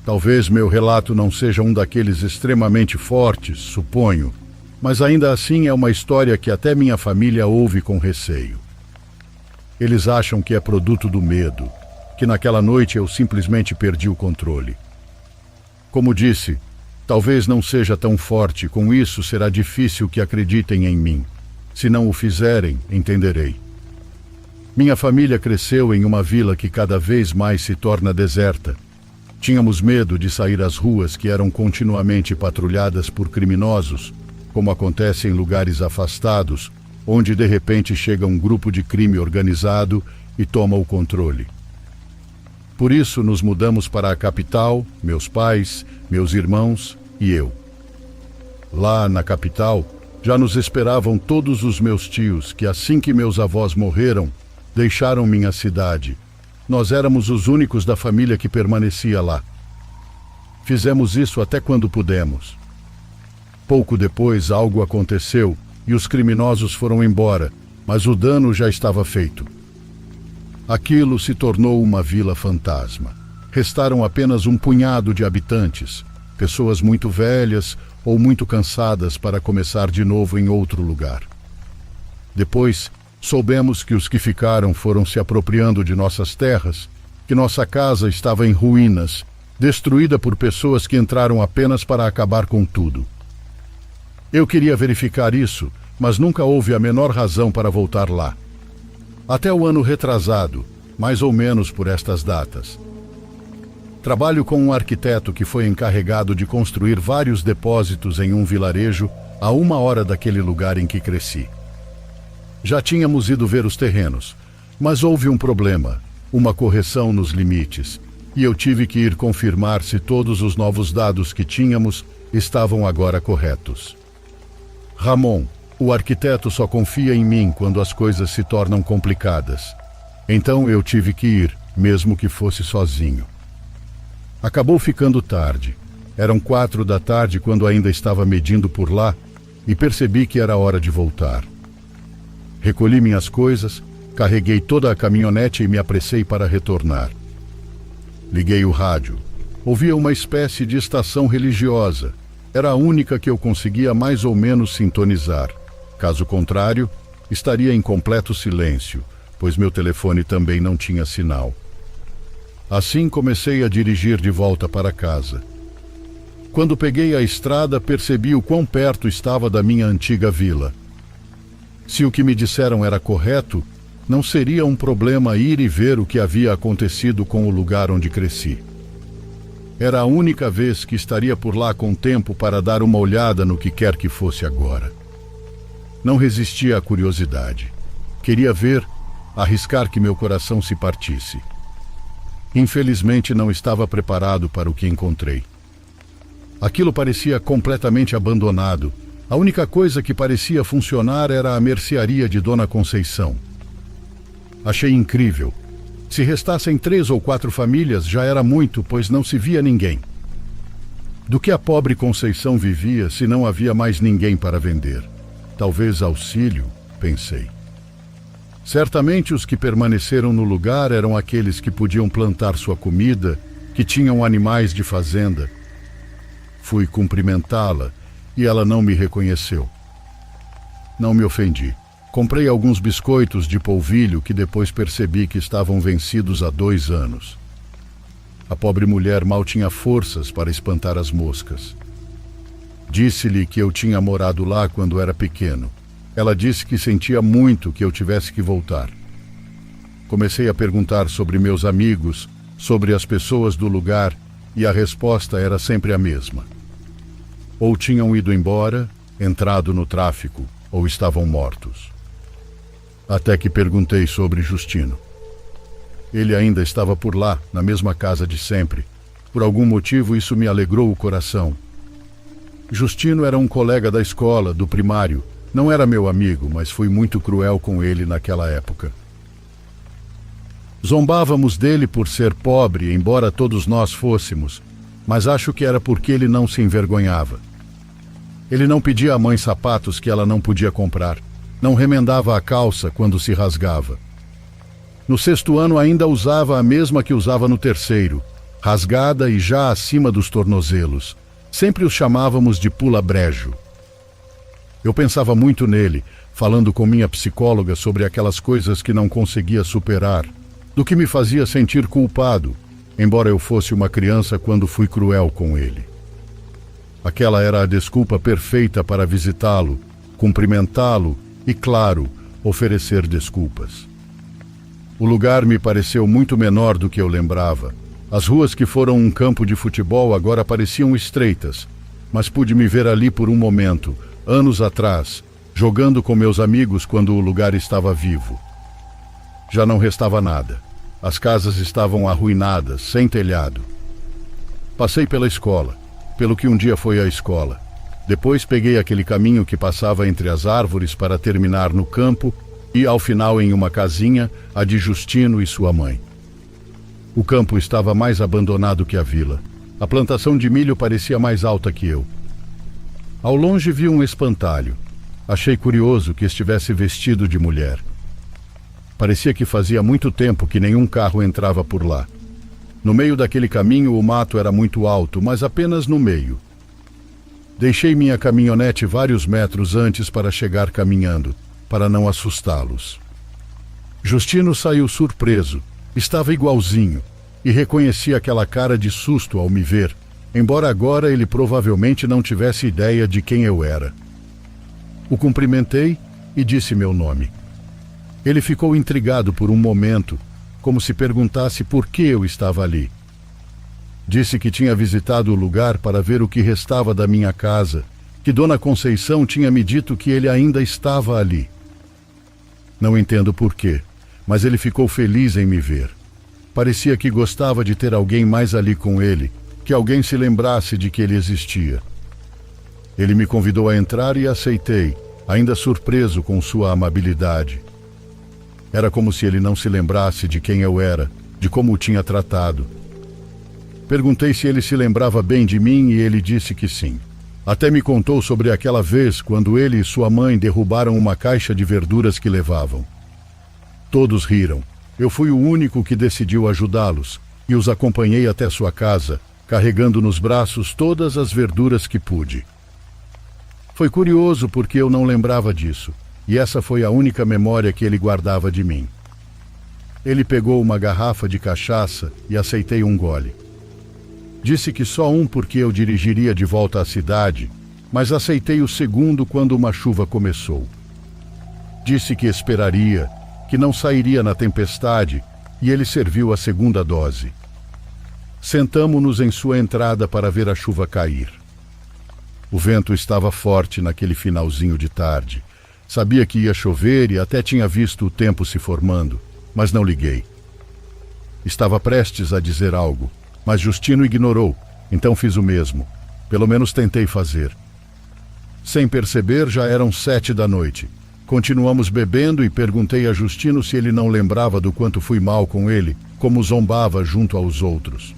Talvez meu relato não seja um daqueles extremamente fortes, suponho, mas ainda assim é uma história que até minha família ouve com receio. Eles acham que é produto do medo, que naquela noite eu simplesmente perdi o controle. Como disse, talvez não seja tão forte, com isso será difícil que acreditem em mim. Se não o fizerem, entenderei. Minha família cresceu em uma vila que cada vez mais se torna deserta. Tínhamos medo de sair às ruas que eram continuamente patrulhadas por criminosos, como acontece em lugares afastados, onde de repente chega um grupo de crime organizado e toma o controle. Por isso nos mudamos para a capital, meus pais, meus irmãos e eu. Lá na capital, já nos esperavam todos os meus tios, que assim que meus avós morreram, deixaram minha cidade. Nós éramos os únicos da família que permanecia lá. Fizemos isso até quando pudemos. Pouco depois, algo aconteceu e os criminosos foram embora, mas o dano já estava feito. Aquilo se tornou uma vila fantasma. Restaram apenas um punhado de habitantes, pessoas muito velhas ou muito cansadas para começar de novo em outro lugar. Depois, soubemos que os que ficaram foram se apropriando de nossas terras, que nossa casa estava em ruínas, destruída por pessoas que entraram apenas para acabar com tudo. Eu queria verificar isso, mas nunca houve a menor razão para voltar lá. Até o ano retrasado, mais ou menos por estas datas. Trabalho com um arquiteto que foi encarregado de construir vários depósitos em um vilarejo a 1 hora daquele lugar em que cresci. Já tínhamos ido ver os terrenos, mas houve um problema, uma correção nos limites, e eu tive que ir confirmar se todos os novos dados que tínhamos estavam agora corretos. Ramon, o arquiteto, só confia em mim quando as coisas se tornam complicadas. Então eu tive que ir, mesmo que fosse sozinho. Acabou ficando tarde. Eram 4 da tarde quando ainda estava medindo por lá e percebi que era hora de voltar. Recolhi minhas coisas, carreguei toda a caminhonete e me apressei para retornar. Liguei o rádio. Ouvia uma espécie de estação religiosa. Era a única que eu conseguia mais ou menos sintonizar. Caso contrário, estaria em completo silêncio, pois meu telefone também não tinha sinal. Assim comecei a dirigir de volta para casa. Quando peguei a estrada, percebi o quão perto estava da minha antiga vila. Se o que me disseram era correto, não seria um problema ir e ver o que havia acontecido com o lugar onde cresci. Era a única vez que estaria por lá com tempo para dar uma olhada no que quer que fosse agora. Não resisti à curiosidade. Queria ver, arriscar que meu coração se partisse. Infelizmente não estava preparado para o que encontrei. Aquilo parecia completamente abandonado. A única coisa que parecia funcionar era a mercearia de Dona Conceição. Achei incrível. Se restassem 3 ou 4 famílias, já era muito, pois não se via ninguém. Do que a pobre Conceição vivia se não havia mais ninguém para vender? Talvez auxílio, pensei. Certamente os que permaneceram no lugar eram aqueles que podiam plantar sua comida, que tinham animais de fazenda. Fui cumprimentá-la e ela não me reconheceu. Não me ofendi. Comprei alguns biscoitos de polvilho que depois percebi que estavam vencidos há 2 anos. A pobre mulher mal tinha forças para espantar as moscas. Disse-lhe que eu tinha morado lá quando era pequeno. Ela disse que sentia muito que eu tivesse que voltar. Comecei a perguntar sobre meus amigos, sobre as pessoas do lugar, e a resposta era sempre a mesma. Ou tinham ido embora, entrado no tráfico, ou estavam mortos. Até que perguntei sobre Justino. Ele ainda estava por lá, na mesma casa de sempre. Por algum motivo isso me alegrou o coração. Justino era um colega da escola, do primário. Não era meu amigo, mas fui muito cruel com ele naquela época. Zombávamos dele por ser pobre, embora todos nós fôssemos, mas acho que era porque ele não se envergonhava. Ele não pedia à mãe sapatos que ela não podia comprar. Não remendava a calça quando se rasgava. No 6º ano ainda usava a mesma que usava no 3º, rasgada e já acima dos tornozelos. Sempre os chamávamos de pula-brejo. Eu pensava muito nele, falando com minha psicóloga sobre aquelas coisas que não conseguia superar, do que me fazia sentir culpado, embora eu fosse uma criança quando fui cruel com ele. Aquela era a desculpa perfeita para visitá-lo, cumprimentá-lo e, claro, oferecer desculpas. O lugar me pareceu muito menor do que eu lembrava. As ruas que foram um campo de futebol agora pareciam estreitas, mas pude me ver ali por um momento, anos atrás, jogando com meus amigos quando o lugar estava vivo. Já não restava nada. As casas estavam arruinadas, sem telhado. Passei pela escola, pelo que um dia foi a escola. Depois peguei aquele caminho que passava entre as árvores para terminar no campo e, ao final, em uma casinha, a de Justino e sua mãe. O campo estava mais abandonado que a vila. A plantação de milho parecia mais alta que eu. Ao longe vi um espantalho. Achei curioso que estivesse vestido de mulher. Parecia que fazia muito tempo que nenhum carro entrava por lá. No meio daquele caminho o mato era muito alto, mas apenas no meio. Deixei minha caminhonete vários metros antes para chegar caminhando, para não assustá-los. Justino saiu surpreso. Estava igualzinho, e reconheci aquela cara de susto ao me ver, embora agora ele provavelmente não tivesse ideia de quem eu era. O cumprimentei e disse meu nome. Ele ficou intrigado por um momento, como se perguntasse por que eu estava ali. Disse que tinha visitado o lugar para ver o que restava da minha casa, que Dona Conceição tinha me dito que ele ainda estava ali. Não entendo por quê, mas ele ficou feliz em me ver. Parecia que gostava de ter alguém mais ali com ele, que alguém se lembrasse de que ele existia. Ele me convidou a entrar e aceitei, ainda surpreso com sua amabilidade. Era como se ele não se lembrasse de quem eu era, de como o tinha tratado. Perguntei se ele se lembrava bem de mim e ele disse que sim. Até me contou sobre aquela vez quando ele e sua mãe derrubaram uma caixa de verduras que levavam. Todos riram. Eu fui o único que decidiu ajudá-los e os acompanhei até sua casa, carregando nos braços todas as verduras que pude. Foi curioso porque eu não lembrava disso, e essa foi a única memória que ele guardava de mim. Ele pegou uma garrafa de cachaça e aceitei um gole. Disse que só um porque eu dirigiria de volta à cidade, mas aceitei o segundo quando uma chuva começou. Disse que esperaria, que não sairia na tempestade, e ele serviu a segunda dose. Sentamo-nos em sua entrada para ver a chuva cair. O vento estava forte naquele finalzinho de tarde. Sabia que ia chover e até tinha visto o tempo se formando, mas não liguei. Estava prestes a dizer algo, mas Justino ignorou, então fiz o mesmo. Pelo menos tentei fazer. Sem perceber, já eram 7 da noite. Continuamos bebendo e perguntei a Justino se ele não lembrava do quanto fui mal com ele, como zombava junto aos outros.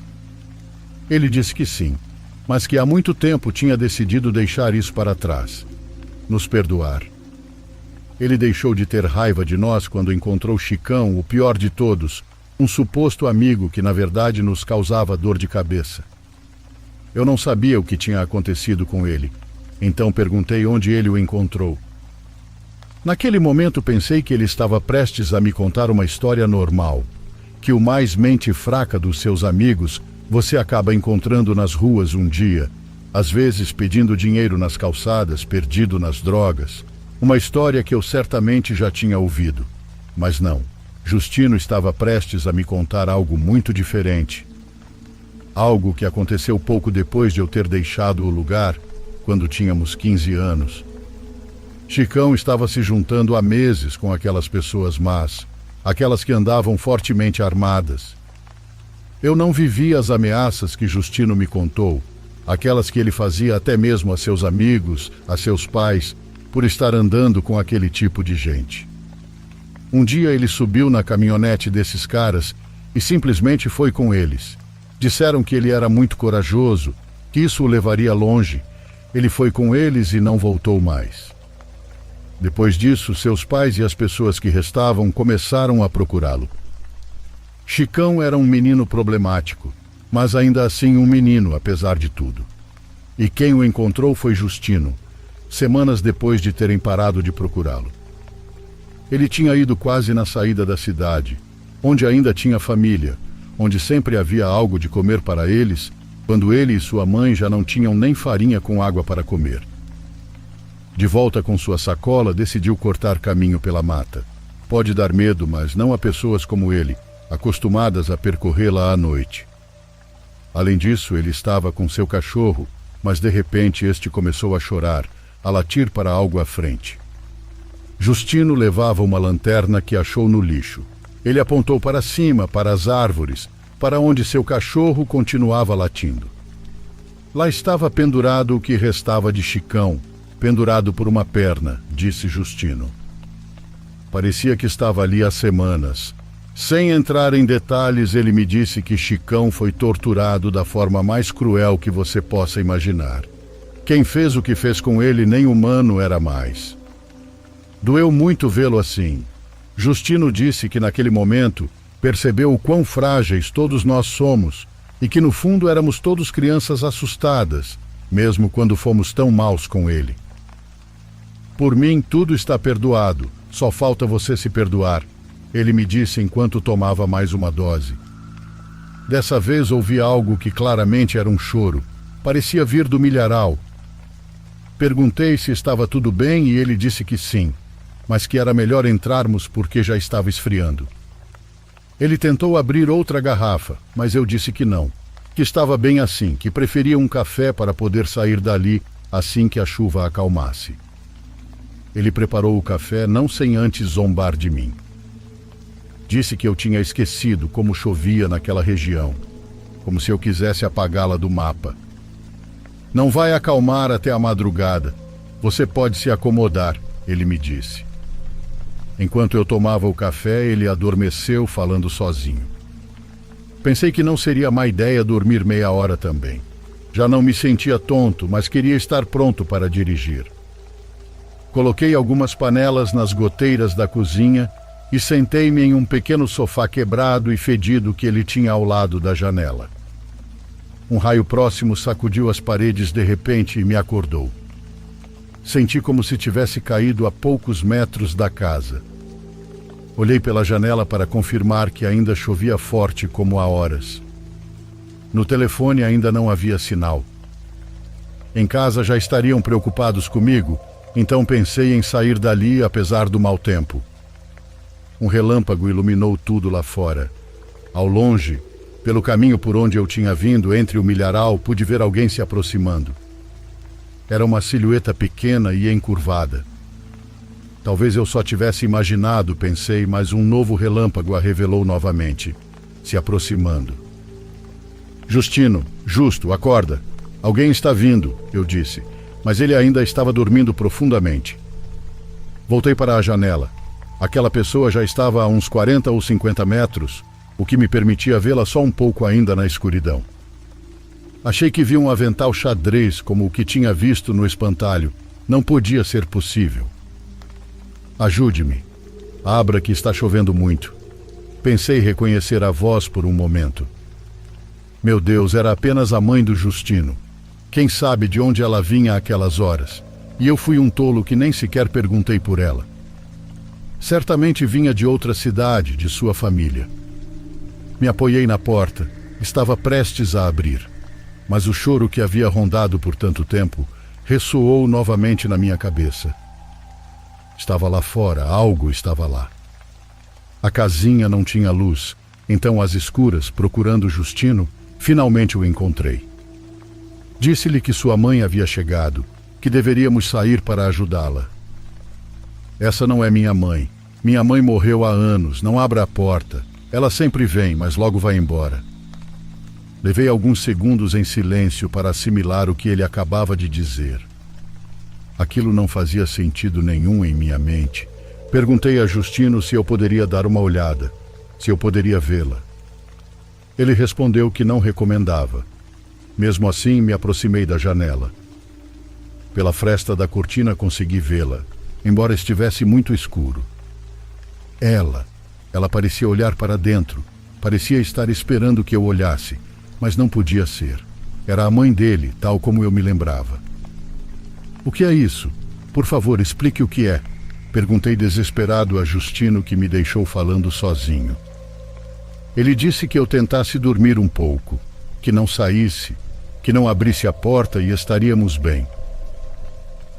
Ele disse que sim, mas que há muito tempo tinha decidido deixar isso para trás, nos perdoar. Ele deixou de ter raiva de nós quando encontrou Chicão, o pior de todos, um suposto amigo que na verdade nos causava dor de cabeça. Eu não sabia o que tinha acontecido com ele, então perguntei onde ele o encontrou. Naquele momento pensei que ele estava prestes a me contar uma história normal, que o mais mente fraca dos seus amigos você acaba encontrando nas ruas um dia, às vezes pedindo dinheiro nas calçadas, perdido nas drogas. Uma história que eu certamente já tinha ouvido. Mas não, Justino estava prestes a me contar algo muito diferente. Algo que aconteceu pouco depois de eu ter deixado o lugar, quando tínhamos 15 anos. Chicão estava se juntando há meses com aquelas pessoas más, aquelas que andavam fortemente armadas. Eu não vivia as ameaças que Justino me contou, aquelas que ele fazia até mesmo a seus amigos, a seus pais, por estar andando com aquele tipo de gente. Um dia ele subiu na caminhonete desses caras e simplesmente foi com eles. Disseram que ele era muito corajoso, que isso o levaria longe. Ele foi com eles e não voltou mais. Depois disso, seus pais e as pessoas que restavam começaram a procurá-lo. Chicão era um menino problemático. mas ainda assim um menino, apesar de tudo. E quem o encontrou foi Justino, semanas depois de terem parado de procurá-lo. Ele tinha ido quase na saída da cidade, onde ainda tinha família, onde sempre havia algo de comer para eles, quando ele e sua mãe já não tinham nem farinha com água para comer. De volta com sua sacola, decidiu cortar caminho pela mata. Pode dar medo, mas não a pessoas como ele, acostumadas a percorrê-la à noite. Além disso, ele estava com seu cachorro, mas de repente este começou a chorar, a latir para algo à frente. Justino levava uma lanterna que achou no lixo. Ele apontou para cima, para as árvores, para onde seu cachorro continuava latindo. Lá estava pendurado o que restava de Chicão, pendurado por uma perna, disse Justino. Parecia que estava ali há semanas. Sem entrar em detalhes, ele me disse que Chicão foi torturado da forma mais cruel que você possa imaginar. Quem fez o que fez com ele nem humano era mais. Doeu muito vê-lo assim. Justino disse que naquele momento percebeu o quão frágeis todos nós somos e que no fundo éramos todos crianças assustadas, mesmo quando fomos tão maus com ele. Por mim, tudo está perdoado, só falta você se perdoar, ele me disse enquanto tomava mais uma dose. Dessa vez ouvi algo que claramente era um choro, parecia vir do milharal. Perguntei se estava tudo bem e ele disse que sim, mas que era melhor entrarmos porque já estava esfriando. Ele tentou abrir outra garrafa, mas eu disse que não, que estava bem assim, que preferia um café para poder sair dali assim que a chuva acalmasse. Ele preparou o café não sem antes zombar de mim. Disse que eu tinha esquecido como chovia naquela região, como se eu quisesse apagá-la do mapa. Não vai acalmar até a madrugada. Você pode se acomodar, ele me disse. Enquanto eu tomava o café, ele adormeceu falando sozinho. Pensei que não seria má ideia dormir meia hora também. Já não me sentia tonto, mas queria estar pronto para dirigir. Coloquei algumas panelas nas goteiras da cozinha e sentei-me em um pequeno sofá quebrado e fedido que ele tinha ao lado da janela. Um raio próximo sacudiu as paredes de repente e me acordou. Senti como se tivesse caído a poucos metros da casa. Olhei pela janela para confirmar que ainda chovia forte como há horas. No telefone ainda não havia sinal. Em casa já estariam preocupados comigo, então pensei em sair dali apesar do mau tempo. Um relâmpago iluminou tudo lá fora. Ao longe, pelo caminho por onde eu tinha vindo, entre o milharal, pude ver alguém se aproximando. Era uma silhueta pequena e encurvada. Talvez eu só tivesse imaginado, pensei, mas um novo relâmpago a revelou novamente, se aproximando. Justino, Justo, acorda. Alguém está vindo, eu disse, mas ele ainda estava dormindo profundamente. Voltei para a janela. Aquela pessoa já estava a uns 40 ou 50 metros, o que me permitia vê-la só um pouco ainda na escuridão. Achei que vi um avental xadrez como o que tinha visto no espantalho. Não podia ser possível. Ajude-me. Abra que está chovendo muito. Pensei reconhecer a voz por um momento. Meu Deus, era apenas a mãe do Justino. Quem sabe de onde ela vinha àquelas horas? E eu fui um tolo que nem sequer perguntei por ela. Certamente vinha de outra cidade, de sua família. Me apoiei na porta. Estava prestes a abrir. Mas o choro que havia rondado por tanto tempo ressoou novamente na minha cabeça. Estava lá fora, algo estava lá. A casinha não tinha luz, então às escuras, procurando Justino, finalmente o encontrei. Disse-lhe que sua mãe havia chegado, que deveríamos sair para ajudá-la. Essa não é minha mãe. Minha mãe morreu há anos, não abra a porta. Ela sempre vem, mas logo vai embora. Levei alguns segundos em silêncio para assimilar o que ele acabava de dizer. Aquilo não fazia sentido nenhum em minha mente. Perguntei a Justino se eu poderia dar uma olhada, se eu poderia vê-la. Ele respondeu que não recomendava. Mesmo assim, me aproximei da janela. Pela fresta da cortina consegui vê-la, embora estivesse muito escuro. Ela parecia olhar para dentro, parecia estar esperando que eu olhasse. Mas não podia ser. Era a mãe dele, tal como eu me lembrava. O que é isso? Por favor, explique o que é. Perguntei desesperado a Justino, que me deixou falando sozinho. Ele disse que eu tentasse dormir um pouco, que não saísse, que não abrisse a porta e estaríamos bem.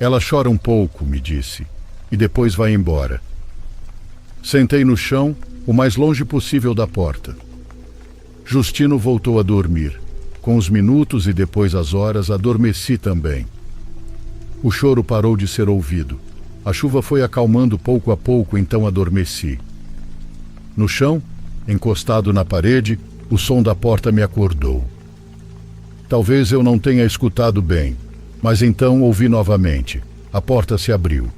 Ela chora um pouco, me disse, e depois vai embora. Sentei no chão, o mais longe possível da porta. Justino voltou a dormir. Com os minutos e depois as horas, adormeci também. O choro parou de ser ouvido. A chuva foi acalmando pouco a pouco, então adormeci. No chão, encostado na parede, o som da porta me acordou. Talvez eu não tenha escutado bem, mas então ouvi novamente. A porta se abriu.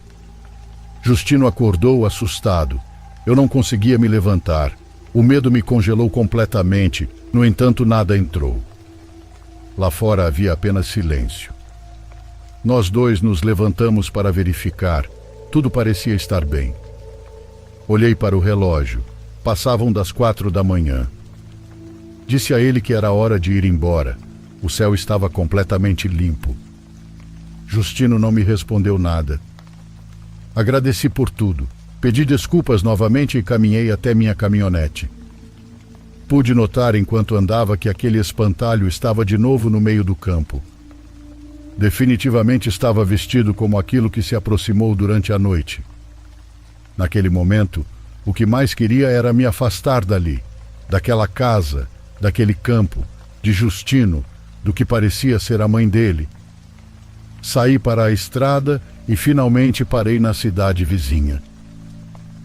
Justino acordou assustado. Eu não conseguia me levantar. O medo me congelou completamente, no entanto nada entrou. Lá fora havia apenas silêncio. Nós dois nos levantamos para verificar. Tudo parecia estar bem. Olhei para o relógio. Passavam das 4 da manhã. Disse a ele que era hora de ir embora. O céu estava completamente limpo. Justino não me respondeu nada. Agradeci por tudo. Pedi desculpas novamente e caminhei até minha caminhonete. Pude notar enquanto andava que aquele espantalho estava de novo no meio do campo. Definitivamente estava vestido como aquilo que se aproximou durante a noite. Naquele momento, o que mais queria era me afastar dali, daquela casa, daquele campo, de Justino, do que parecia ser a mãe dele. Saí para a estrada e finalmente parei na cidade vizinha.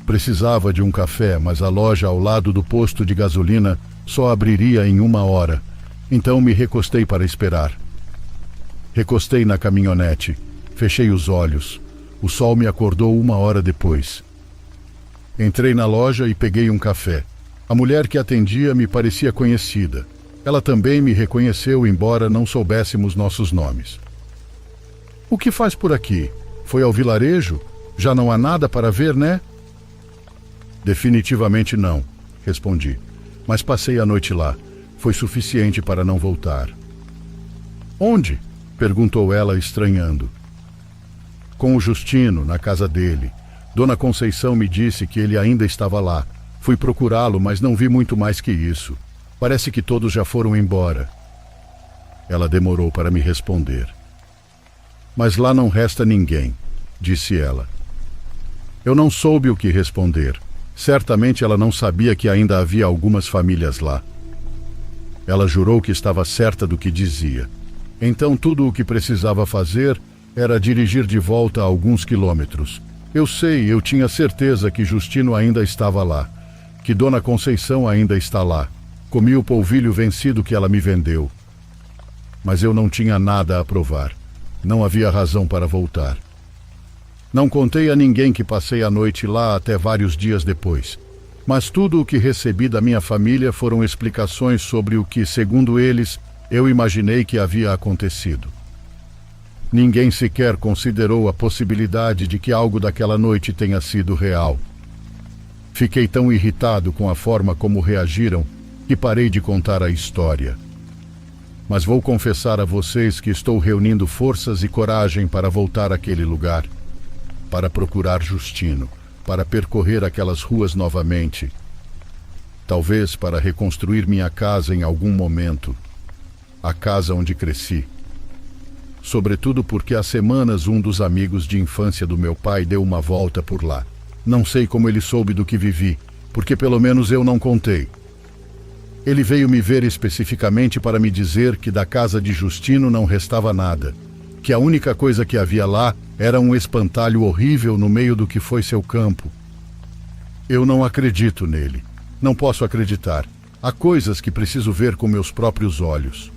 Precisava de um café, mas a loja ao lado do posto de gasolina só abriria em 1 hora, então me recostei para esperar. Recostei na caminhonete, fechei os olhos. O sol me acordou 1 hora depois. Entrei na loja e peguei um café. A mulher que atendia me parecia conhecida. Ela também me reconheceu, embora não soubéssemos nossos nomes. O que faz por aqui? Foi ao vilarejo? Já não há nada para ver, né? Definitivamente não, respondi. Mas passei a noite lá. Foi suficiente para não voltar. Onde? Perguntou ela, estranhando. Com o Justino, na casa dele. Dona Conceição me disse que ele ainda estava lá. Fui procurá-lo, mas não vi muito mais que isso. Parece que todos já foram embora. Ela demorou para me responder. Mas lá não resta ninguém, disse ela. Eu não soube o que responder. Certamente ela não sabia que ainda havia algumas famílias lá. Ela jurou que estava certa do que dizia. Então tudo o que precisava fazer era dirigir de volta a alguns quilômetros. Eu sei, eu tinha certeza que Justino ainda estava lá, que Dona Conceição ainda está lá. Comi o polvilho vencido que ela me vendeu. Mas eu não tinha nada a provar. Não havia razão para voltar. Não contei a ninguém que passei a noite lá até vários dias depois. Mas tudo o que recebi da minha família foram explicações sobre o que, segundo eles, eu imaginei que havia acontecido. Ninguém sequer considerou a possibilidade de que algo daquela noite tenha sido real. Fiquei tão irritado com a forma como reagiram que parei de contar a história. Mas vou confessar a vocês que estou reunindo forças e coragem para voltar àquele lugar, para procurar Justino, para percorrer aquelas ruas novamente, talvez para reconstruir minha casa em algum momento, a casa onde cresci. Sobretudo porque há semanas um dos amigos de infância do meu pai deu uma volta por lá. Não sei como ele soube do que vivi, porque pelo menos eu não contei. Ele veio me ver especificamente para me dizer que da casa de Justino não restava nada, que a única coisa que havia lá era um espantalho horrível no meio do que foi seu campo. Eu não acredito nele. Não posso acreditar. Há coisas que preciso ver com meus próprios olhos.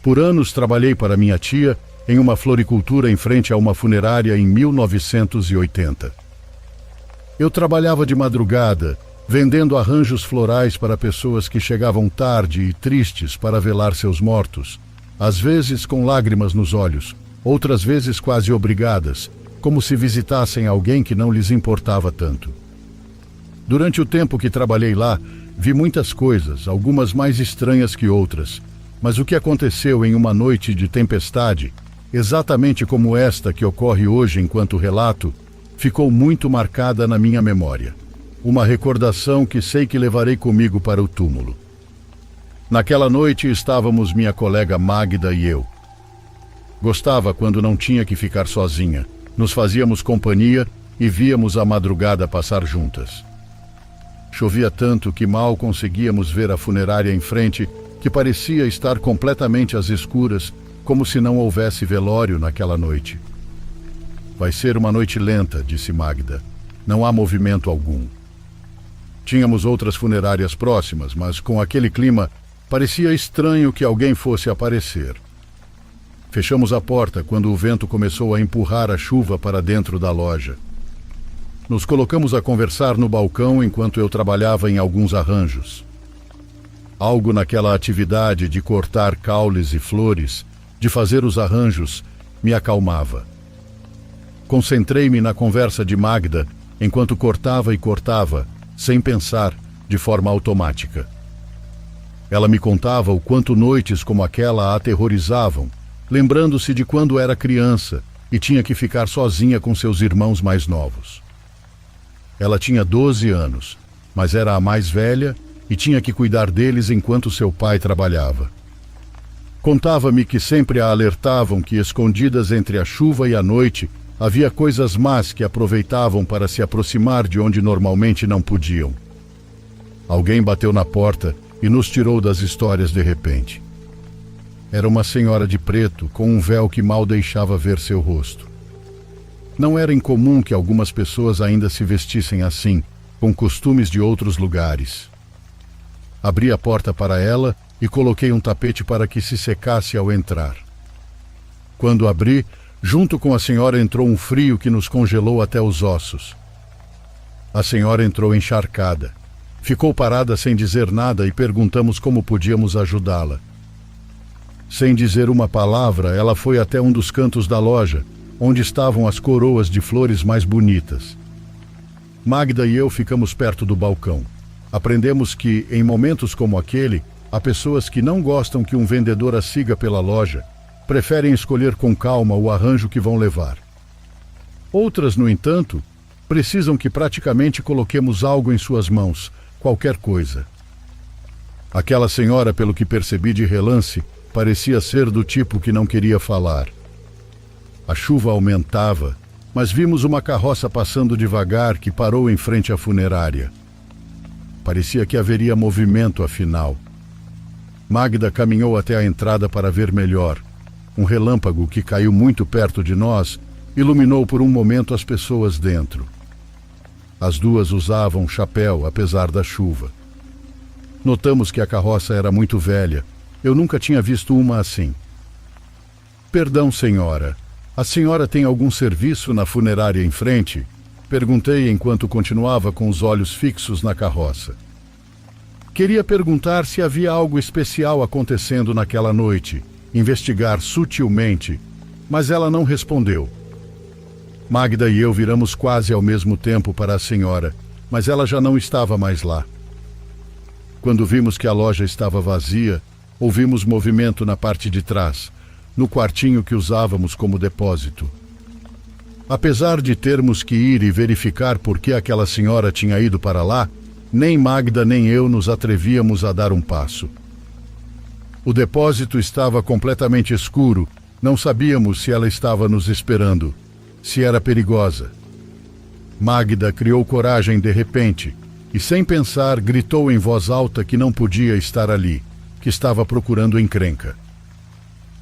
Por anos trabalhei para minha tia em uma floricultura em frente a uma funerária em 1980. Eu trabalhava de madrugada vendendo arranjos florais para pessoas que chegavam tarde e tristes para velar seus mortos, às vezes com lágrimas nos olhos, outras vezes quase obrigadas, como se visitassem alguém que não lhes importava tanto. Durante o tempo que trabalhei lá, vi muitas coisas, algumas mais estranhas que outras, mas o que aconteceu em uma noite de tempestade, exatamente como esta que ocorre hoje enquanto relato, ficou muito marcada na minha memória. Uma recordação que sei que levarei comigo para o túmulo. Naquela noite estávamos minha colega Magda e eu. Gostava quando não tinha que ficar sozinha. Nos fazíamos companhia e víamos a madrugada passar juntas. Chovia tanto que mal conseguíamos ver a funerária em frente, que parecia estar completamente às escuras, como se não houvesse velório naquela noite. Vai ser uma noite lenta, disse Magda. Não há movimento algum. Tínhamos outras funerárias próximas, mas com aquele clima, parecia estranho que alguém fosse aparecer. Fechamos a porta quando o vento começou a empurrar a chuva para dentro da loja. Nos colocamos a conversar no balcão enquanto eu trabalhava em alguns arranjos. Algo naquela atividade de cortar caules e flores, de fazer os arranjos, me acalmava. Concentrei-me na conversa de Magda enquanto cortava e cortava, sem pensar, de forma automática. Ela me contava o quanto noites como aquela a aterrorizavam, lembrando-se de quando era criança e tinha que ficar sozinha com seus irmãos mais novos. Ela tinha 12 anos, mas era a mais velha e tinha que cuidar deles enquanto seu pai trabalhava. Contava-me que sempre a alertavam que, escondidas entre a chuva e a noite, havia coisas más que aproveitavam para se aproximar de onde normalmente não podiam. Alguém bateu na porta e nos tirou das histórias de repente. Era uma senhora de preto, com um véu que mal deixava ver seu rosto. Não era incomum que algumas pessoas ainda se vestissem assim, com costumes de outros lugares. Abri a porta para ela e coloquei um tapete para que se secasse ao entrar. Quando abri, junto com a senhora entrou um frio que nos congelou até os ossos. A senhora entrou encharcada. Ficou parada sem dizer nada e perguntamos como podíamos ajudá-la. Sem dizer uma palavra, ela foi até um dos cantos da loja, onde estavam as coroas de flores mais bonitas. Magda e eu ficamos perto do balcão. Aprendemos que, em momentos como aquele, há pessoas que não gostam que um vendedor as siga pela loja, preferem escolher com calma o arranjo que vão levar. Outras, no entanto, precisam que praticamente coloquemos algo em suas mãos, qualquer coisa. Aquela senhora, pelo que percebi de relance, parecia ser do tipo que não queria falar. A chuva aumentava, mas vimos uma carroça passando devagar que parou em frente à funerária. Parecia que haveria movimento, afinal. Magda caminhou até a entrada para ver melhor. Um relâmpago que caiu muito perto de nós iluminou por um momento as pessoas dentro. As duas usavam chapéu, apesar da chuva. Notamos que a carroça era muito velha. Eu nunca tinha visto uma assim. Perdão, senhora. A senhora tem algum serviço na funerária em frente? Perguntei enquanto continuava com os olhos fixos na carroça. Queria perguntar se havia algo especial acontecendo naquela noite, investigar sutilmente, mas ela não respondeu. Magda e eu viramos quase ao mesmo tempo para a senhora, mas ela já não estava mais lá. Quando vimos que a loja estava vazia, ouvimos movimento na parte de trás, no quartinho que usávamos como depósito. Apesar de termos que ir e verificar por que aquela senhora tinha ido para lá, nem Magda nem eu nos atrevíamos a dar um passo. O depósito estava completamente escuro, não sabíamos se ela estava nos esperando, se era perigosa. Magda criou coragem de repente e, sem pensar, gritou em voz alta que não podia estar ali, que estava procurando encrenca.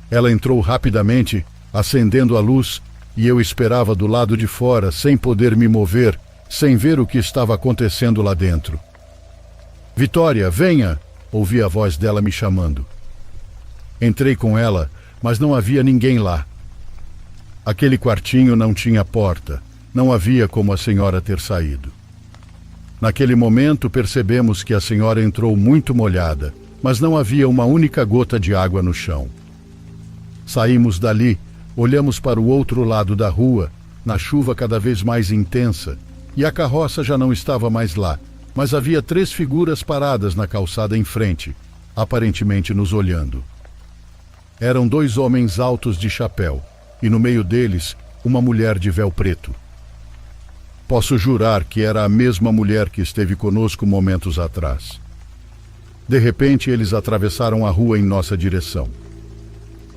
Ela entrou rapidamente, acendendo a luz, e eu esperava do lado de fora, sem poder me mover, sem ver o que estava acontecendo lá dentro. Vitória, venha! Ouvi a voz dela me chamando. Entrei com ela, mas não havia ninguém lá. Aquele quartinho não tinha porta, não havia como a senhora ter saído. Naquele momento percebemos que a senhora entrou muito molhada, mas não havia uma única gota de água no chão. Saímos dali, olhamos para o outro lado da rua, na chuva cada vez mais intensa, e a carroça já não estava mais lá, mas havia 3 figuras paradas na calçada em frente, aparentemente nos olhando. Eram 2 homens altos de chapéu, e no meio deles, uma mulher de véu preto. Posso jurar que era a mesma mulher que esteve conosco momentos atrás. De repente, eles atravessaram a rua em nossa direção.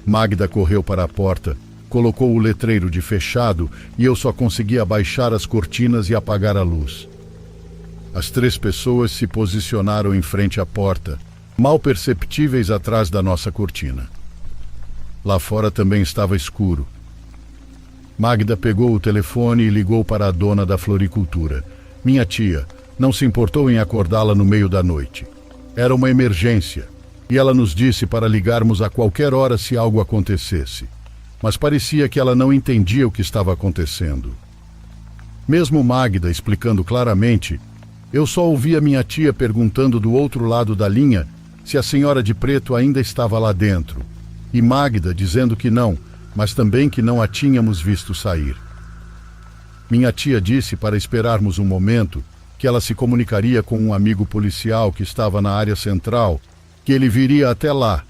Magda correu para a porta, colocou o letreiro de fechado e eu só consegui abaixar as cortinas e apagar a luz. As 3 pessoas se posicionaram em frente à porta, mal perceptíveis atrás da nossa cortina. Lá fora também estava escuro. Magda pegou o telefone e ligou para a dona da floricultura. Minha tia não se importou em acordá-la no meio da noite. Era uma emergência, e ela nos disse para ligarmos a qualquer hora se algo acontecesse. Mas parecia que ela não entendia o que estava acontecendo. Mesmo Magda explicando claramente, eu só ouvia minha tia perguntando do outro lado da linha se a senhora de preto ainda estava lá dentro, e Magda dizendo que não, mas também que não a tínhamos visto sair. Minha tia disse para esperarmos um momento, que ela se comunicaria com um amigo policial que estava na área central, que ele viria até lá.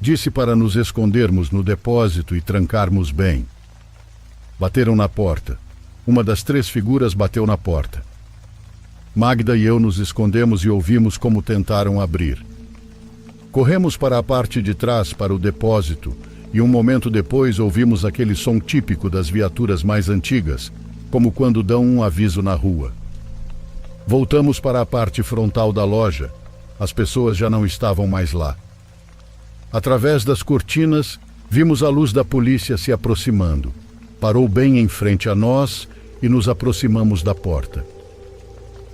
Disse para nos escondermos no depósito e trancarmos bem. Bateram na porta. Uma das 3 figuras bateu na porta. Magda e eu nos escondemos e ouvimos como tentaram abrir. Corremos para a parte de trás, para o depósito, e um momento depois ouvimos aquele som típico das viaturas mais antigas, como quando dão um aviso na rua. Voltamos para a parte frontal da loja. As pessoas já não estavam mais lá. Através das cortinas, vimos a luz da polícia se aproximando. Parou bem em frente a nós e nos aproximamos da porta.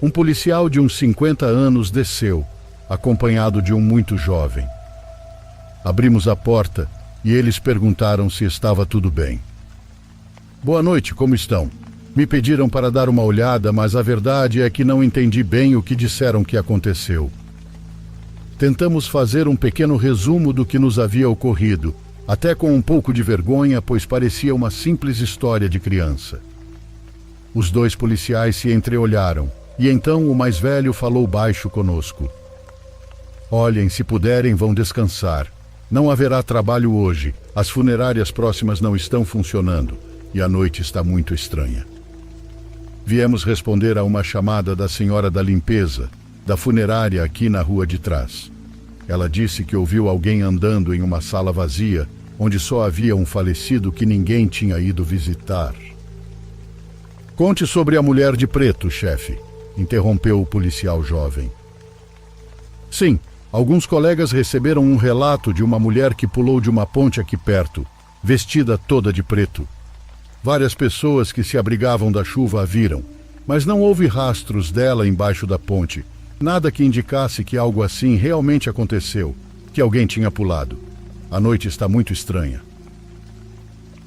Um policial de uns 50 anos desceu, acompanhado de um muito jovem. Abrimos a porta e eles perguntaram se estava tudo bem. Boa noite, como estão? Me pediram para dar uma olhada, mas a verdade é que não entendi bem o que disseram que aconteceu. Tentamos fazer um pequeno resumo do que nos havia ocorrido, até com um pouco de vergonha, pois parecia uma simples história de criança. Os 2 policiais se entreolharam, e então o mais velho falou baixo conosco. Olhem, se puderem, vão descansar. Não haverá trabalho hoje, as funerárias próximas não estão funcionando, e a noite está muito estranha. Viemos responder a uma chamada da senhora da limpeza, da funerária aqui na rua de trás. Ela disse que ouviu alguém andando em uma sala vazia, onde só havia um falecido que ninguém tinha ido visitar. Conte sobre a mulher de preto, chefe, interrompeu o policial jovem. Sim, alguns colegas receberam um relato de uma mulher que pulou de uma ponte aqui perto, vestida toda de preto. Várias pessoas que se abrigavam da chuva a viram, mas não houve rastros dela embaixo da ponte. Nada que indicasse que algo assim realmente aconteceu, que alguém tinha pulado. A noite está muito estranha.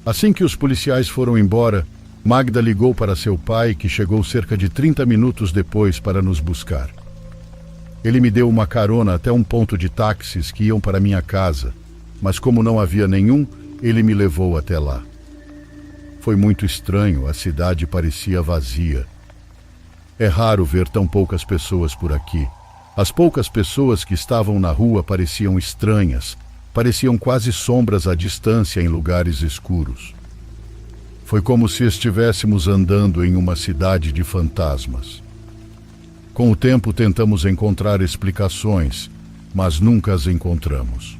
Assim que os policiais foram embora, Magda ligou para seu pai, que chegou cerca de 30 minutos depois para nos buscar. Ele me deu uma carona até um ponto de táxis que iam para minha casa, mas como não havia nenhum, ele me levou até lá. Foi muito estranho, a cidade parecia vazia. É raro ver tão poucas pessoas por aqui. As poucas pessoas que estavam na rua pareciam estranhas, pareciam quase sombras à distância em lugares escuros. Foi como se estivéssemos andando em uma cidade de fantasmas. Com o tempo tentamos encontrar explicações, mas nunca as encontramos.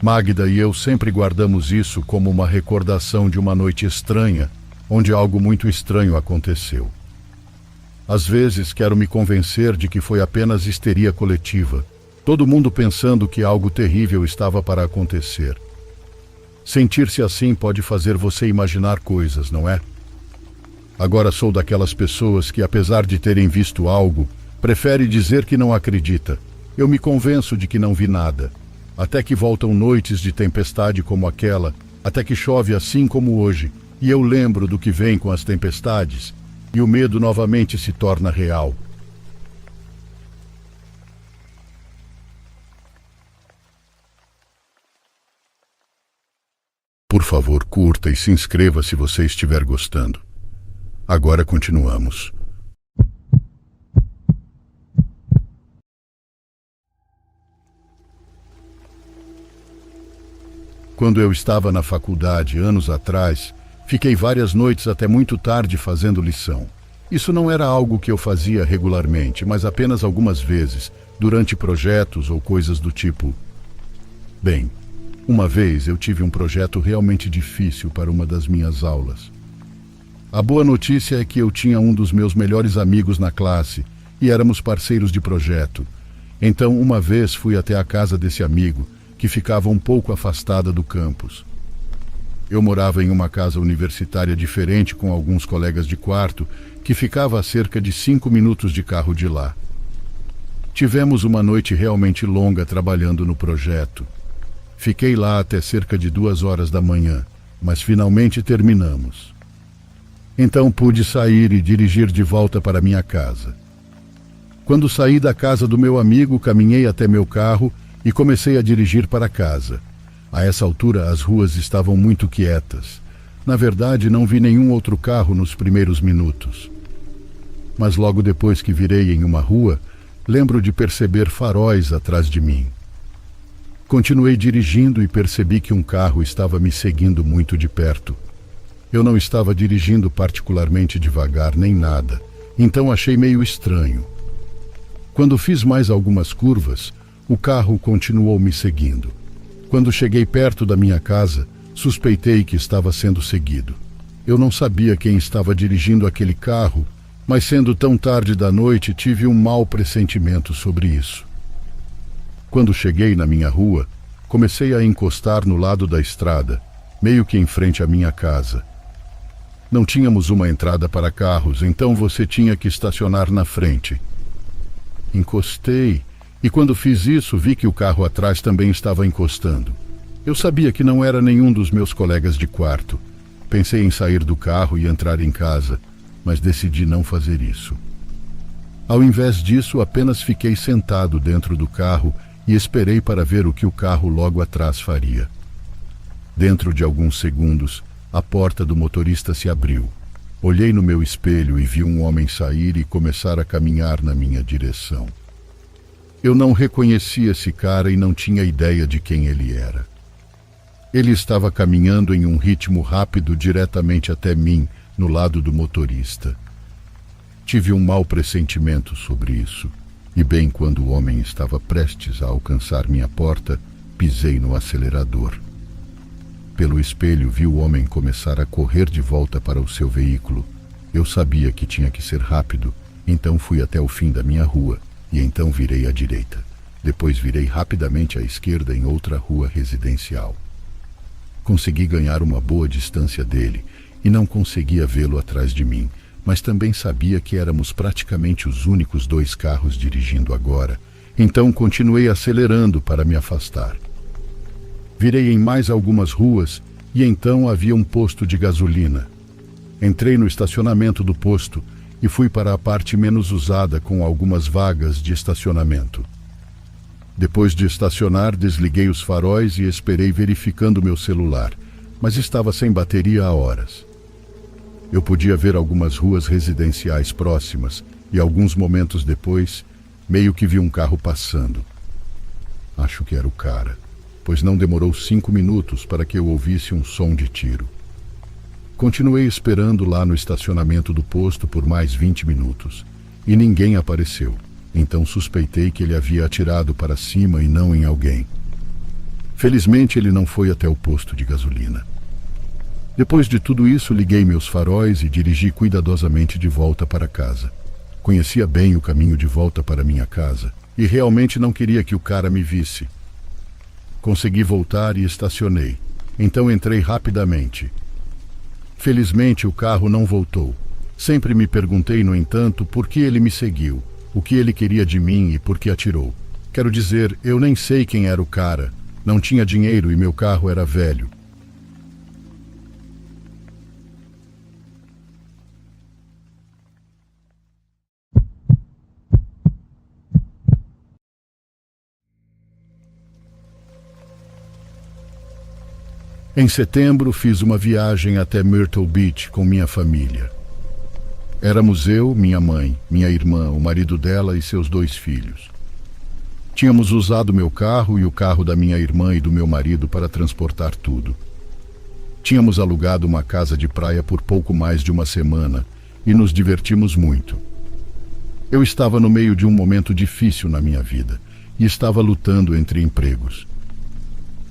Magda e eu sempre guardamos isso como uma recordação de uma noite estranha, onde algo muito estranho aconteceu. Às vezes quero me convencer de que foi apenas histeria coletiva, todo mundo pensando que algo terrível estava para acontecer. Sentir-se assim pode fazer você imaginar coisas, não é? Agora sou daquelas pessoas que, apesar de terem visto algo, prefere dizer que não acredita. Eu me convenço de que não vi nada. Até que voltam noites de tempestade como aquela, até que chove assim como hoje, e eu lembro do que vem com as tempestades, e o medo novamente se torna real. Por favor, curta e se inscreva se você estiver gostando. Agora continuamos. Quando eu estava na faculdade, anos atrás, fiquei várias noites até muito tarde fazendo lição. Isso não era algo que eu fazia regularmente, mas apenas algumas vezes, durante projetos ou coisas do tipo. Bem, uma vez eu tive um projeto realmente difícil para uma das minhas aulas. A boa notícia é que eu tinha um dos meus melhores amigos na classe e éramos parceiros de projeto. Então, uma vez fui até a casa desse amigo, que ficava um pouco afastada do campus. Eu morava em uma casa universitária diferente com alguns colegas de quarto, que ficava a cerca de 5 minutos de carro de lá. Tivemos uma noite realmente longa trabalhando no projeto. Fiquei lá até cerca de 2 horas da manhã, mas finalmente terminamos. Então pude sair e dirigir de volta para minha casa. Quando saí da casa do meu amigo, caminhei até meu carro e comecei a dirigir para casa. A essa altura, as ruas estavam muito quietas. Na verdade, não vi nenhum outro carro nos primeiros minutos. Mas logo depois que virei em uma rua, lembro de perceber faróis atrás de mim. Continuei dirigindo e percebi que um carro estava me seguindo muito de perto. Eu não estava dirigindo particularmente devagar nem nada, então achei meio estranho. Quando fiz mais algumas curvas, o carro continuou me seguindo. Quando cheguei perto da minha casa, suspeitei que estava sendo seguido. Eu não sabia quem estava dirigindo aquele carro, mas sendo tão tarde da noite, tive um mau pressentimento sobre isso. Quando cheguei na minha rua, comecei a encostar no lado da estrada, meio que em frente à minha casa. Não tínhamos uma entrada para carros, então você tinha que estacionar na frente. Encostei, e quando fiz isso, vi que o carro atrás também estava encostando. Eu sabia que não era nenhum dos meus colegas de quarto. Pensei em sair do carro e entrar em casa, mas decidi não fazer isso. Ao invés disso, apenas fiquei sentado dentro do carro e esperei para ver o que o carro logo atrás faria. Dentro de alguns segundos, a porta do motorista se abriu. Olhei no meu espelho e vi um homem sair e começar a caminhar na minha direção. Eu não reconheci esse cara e não tinha ideia de quem ele era. Ele estava caminhando em um ritmo rápido diretamente até mim, no lado do motorista. Tive um mau pressentimento sobre isso, e bem quando o homem estava prestes a alcançar minha porta, pisei no acelerador. Pelo espelho vi o homem começar a correr de volta para o seu veículo. Eu sabia que tinha que ser rápido, então fui até o fim da minha rua, e então virei à direita. Depois virei rapidamente à esquerda em outra rua residencial. Consegui ganhar uma boa distância dele e não conseguia vê-lo atrás de mim, mas também sabia que éramos praticamente os únicos 2 carros dirigindo agora, então continuei acelerando para me afastar. Virei em mais algumas ruas e então havia um posto de gasolina. Entrei no estacionamento do posto e fui para a parte menos usada com algumas vagas de estacionamento. Depois de estacionar, desliguei os faróis e esperei verificando meu celular, mas estava sem bateria há horas. Eu podia ver algumas ruas residenciais próximas e alguns momentos depois, meio que vi um carro passando. Acho que era o cara, pois não demorou 5 minutos para que eu ouvisse um som de tiro. Continuei esperando lá no estacionamento do posto por mais 20 minutos e ninguém apareceu, então suspeitei que ele havia atirado para cima e não em alguém. Felizmente ele não foi até o posto de gasolina. Depois de tudo isso, liguei meus faróis e dirigi cuidadosamente de volta para casa. Conhecia bem o caminho de volta para minha casa e realmente não queria que o cara me visse. Consegui voltar e estacionei, então entrei rapidamente. Felizmente o carro não voltou. Sempre me perguntei, no entanto, por que ele me seguiu, o que ele queria de mim e por que atirou. Quero dizer, eu nem sei quem era o cara. Não tinha dinheiro e meu carro era velho. Em setembro, fiz uma viagem até Myrtle Beach com minha família. Éramos eu, minha mãe, minha irmã, o marido dela e seus 2 filhos. Tínhamos usado meu carro e o carro da minha irmã e do meu marido para transportar tudo. Tínhamos alugado uma casa de praia por pouco mais de uma semana e nos divertimos muito. Eu estava no meio de um momento difícil na minha vida e estava lutando entre empregos.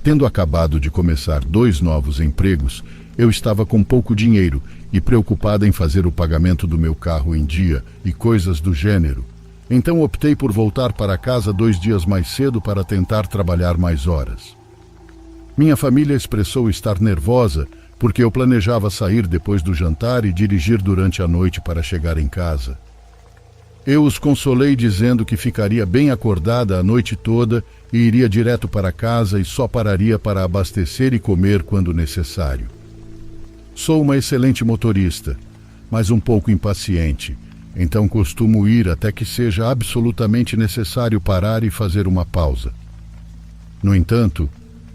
Tendo acabado de começar 2 novos empregos, eu estava com pouco dinheiro e preocupada em fazer o pagamento do meu carro em dia e coisas do gênero. Então optei por voltar para casa 2 dias mais cedo para tentar trabalhar mais horas. Minha família expressou estar nervosa porque eu planejava sair depois do jantar e dirigir durante a noite para chegar em casa. Eu os consolei dizendo que ficaria bem acordada a noite toda e iria direto para casa e só pararia para abastecer e comer quando necessário. Sou uma excelente motorista, mas um pouco impaciente, então costumo ir até que seja absolutamente necessário parar e fazer uma pausa. No entanto,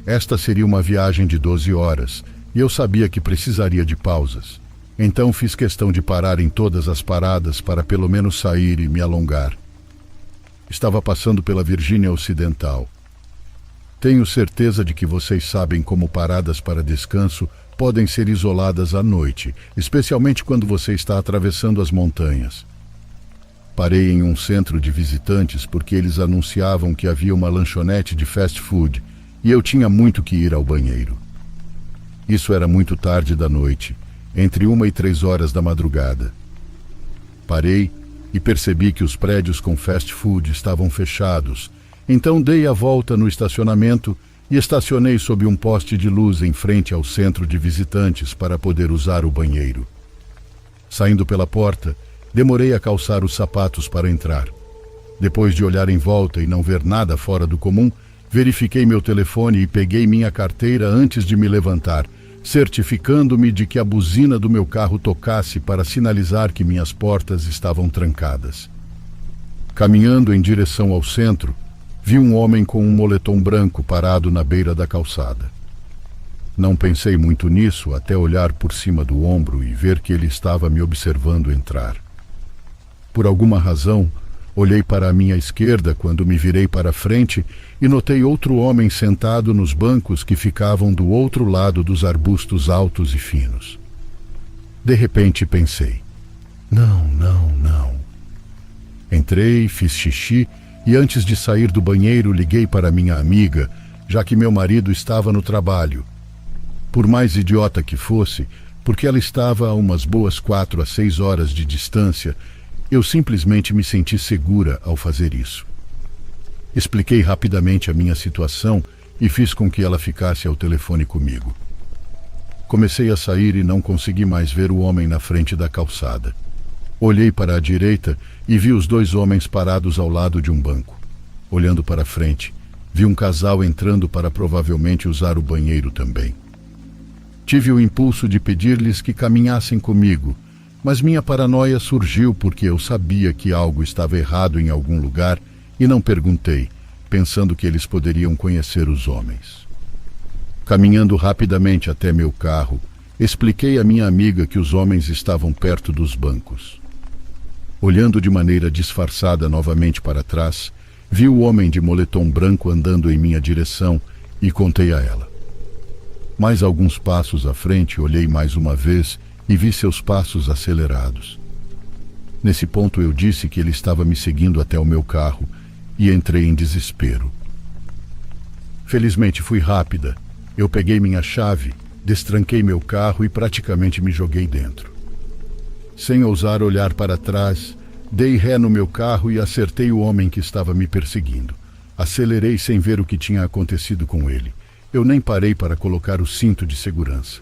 esta seria uma viagem de 12 horas e eu sabia que precisaria de pausas. Então fiz questão de parar em todas as paradas para pelo menos sair e me alongar. Estava passando pela Virgínia Ocidental. Tenho certeza de que vocês sabem como paradas para descanso podem ser isoladas à noite, especialmente quando você está atravessando as montanhas. Parei em um centro de visitantes porque eles anunciavam que havia uma lanchonete de fast food e eu tinha muito que ir ao banheiro. Isso era muito tarde da noite, entre 1 e 3 horas da madrugada. Parei e percebi que os prédios com fast food estavam fechados, então dei a volta no estacionamento e estacionei sob um poste de luz em frente ao centro de visitantes para poder usar o banheiro. Saindo pela porta, demorei a calçar os sapatos para entrar. Depois de olhar em volta e não ver nada fora do comum, verifiquei meu telefone e peguei minha carteira antes de me levantar, certificando-me de que a buzina do meu carro tocasse para sinalizar que minhas portas estavam trancadas. Caminhando em direção ao centro, vi um homem com um moletom branco parado na beira da calçada. Não pensei muito nisso até olhar por cima do ombro e ver que ele estava me observando entrar. Por alguma razão, olhei para a minha esquerda quando me virei para frente e notei outro homem sentado nos bancos que ficavam do outro lado dos arbustos altos e finos. De repente pensei, não. Entrei, fiz xixi e antes de sair do banheiro liguei para minha amiga, já que meu marido estava no trabalho. Por mais idiota que fosse, porque ela estava a umas boas 4 a 6 horas de distância, eu simplesmente me senti segura ao fazer isso. Expliquei rapidamente a minha situação e fiz com que ela ficasse ao telefone comigo. Comecei a sair e não consegui mais ver o homem na frente da calçada. Olhei para a direita e vi os 2 homens parados ao lado de um banco. Olhando para frente, vi um casal entrando para provavelmente usar o banheiro também. Tive o impulso de pedir-lhes que caminhassem comigo, mas minha paranoia surgiu porque eu sabia que algo estava errado em algum lugar e não perguntei, pensando que eles poderiam conhecer os homens. Caminhando rapidamente até meu carro, expliquei à minha amiga que os homens estavam perto dos bancos. Olhando de maneira disfarçada novamente para trás, vi o homem de moletom branco andando em minha direção e contei a ela. Mais alguns passos à frente, olhei mais uma vez e vi seus passos acelerados. Nesse ponto eu disse que ele estava me seguindo até o meu carro e entrei em desespero. Felizmente fui rápida. Eu peguei minha chave, destranquei meu carro e praticamente me joguei dentro. Sem ousar olhar para trás, dei ré no meu carro e acertei o homem que estava me perseguindo. Acelerei sem ver o que tinha acontecido com ele. Eu nem parei para colocar o cinto de segurança.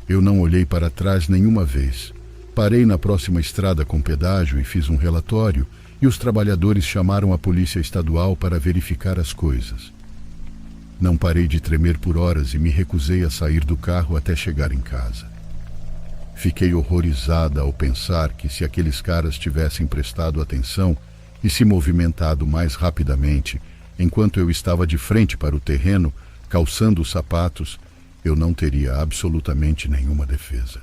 Eu não olhei para trás nenhuma vez. Parei na próxima estrada com pedágio e fiz um relatório, e os trabalhadores chamaram a polícia estadual para verificar as coisas. Não parei de tremer por horas e me recusei a sair do carro até chegar em casa. Fiquei horrorizada ao pensar que se aqueles caras tivessem prestado atenção e se movimentado mais rapidamente, enquanto eu estava de frente para o terreno, calçando os sapatos, eu não teria absolutamente nenhuma defesa.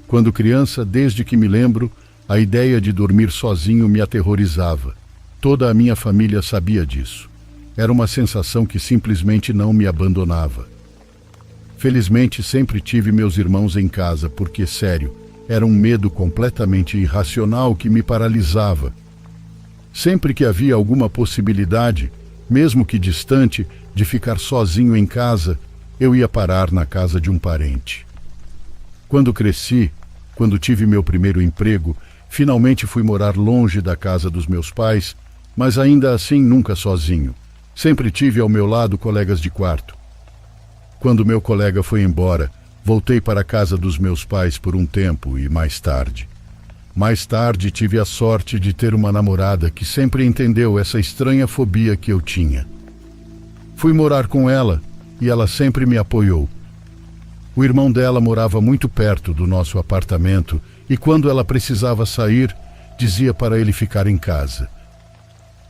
Quando criança, desde que me lembro, a ideia de dormir sozinho me aterrorizava. Toda a minha família sabia disso. Era uma sensação que simplesmente não me abandonava. Felizmente, sempre tive meus irmãos em casa porque, sério, era um medo completamente irracional que me paralisava. Sempre que havia alguma possibilidade, mesmo que distante, de ficar sozinho em casa, eu ia parar na casa de um parente. Quando cresci, quando tive meu primeiro emprego, finalmente fui morar longe da casa dos meus pais, mas ainda assim nunca sozinho. Sempre tive ao meu lado colegas de quarto. Quando meu colega foi embora, voltei para a casa dos meus pais por um tempo e mais tarde tive a sorte de ter uma namorada que sempre entendeu essa estranha fobia que eu tinha. Fui morar com ela e ela sempre me apoiou. O irmão dela morava muito perto do nosso apartamento e quando ela precisava sair, dizia para ele ficar em casa.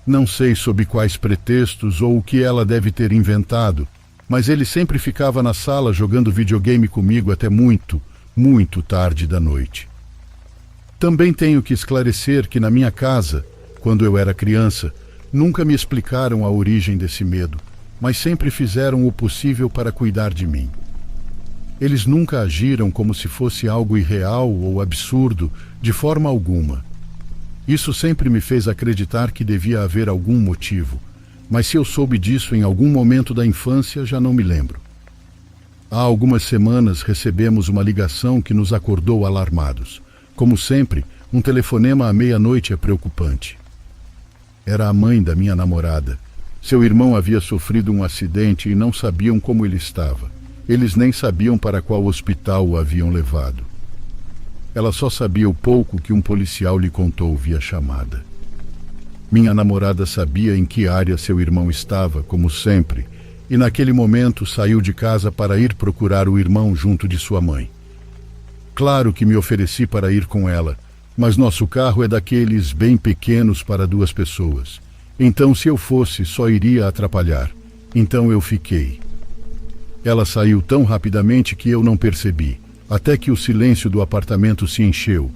Não sei sob quais pretextos ou o que ela deve ter inventado, mas ele sempre ficava na sala jogando videogame comigo até muito, muito tarde da noite. Também tenho que esclarecer que na minha casa, quando eu era criança, nunca me explicaram a origem desse medo, mas sempre fizeram o possível para cuidar de mim. Eles nunca agiram como se fosse algo irreal ou absurdo, de forma alguma. Isso sempre me fez acreditar que devia haver algum motivo, mas se eu soube disso em algum momento da infância, já não me lembro. Há algumas semanas recebemos uma ligação que nos acordou alarmados. Como sempre, um telefonema à meia-noite é preocupante. Era a mãe da minha namorada. Seu irmão havia sofrido um acidente e não sabiam como ele estava. Eles nem sabiam para qual hospital o haviam levado. Ela só sabia o pouco que um policial lhe contou via chamada. Minha namorada sabia em que área seu irmão estava, como sempre, e naquele momento saiu de casa para ir procurar o irmão junto de sua mãe. Claro que me ofereci para ir com ela, mas nosso carro é daqueles bem pequenos para 2 pessoas. Então, se eu fosse, só iria atrapalhar. Então eu fiquei. Ela saiu tão rapidamente que eu não percebi, até que o silêncio do apartamento se encheu,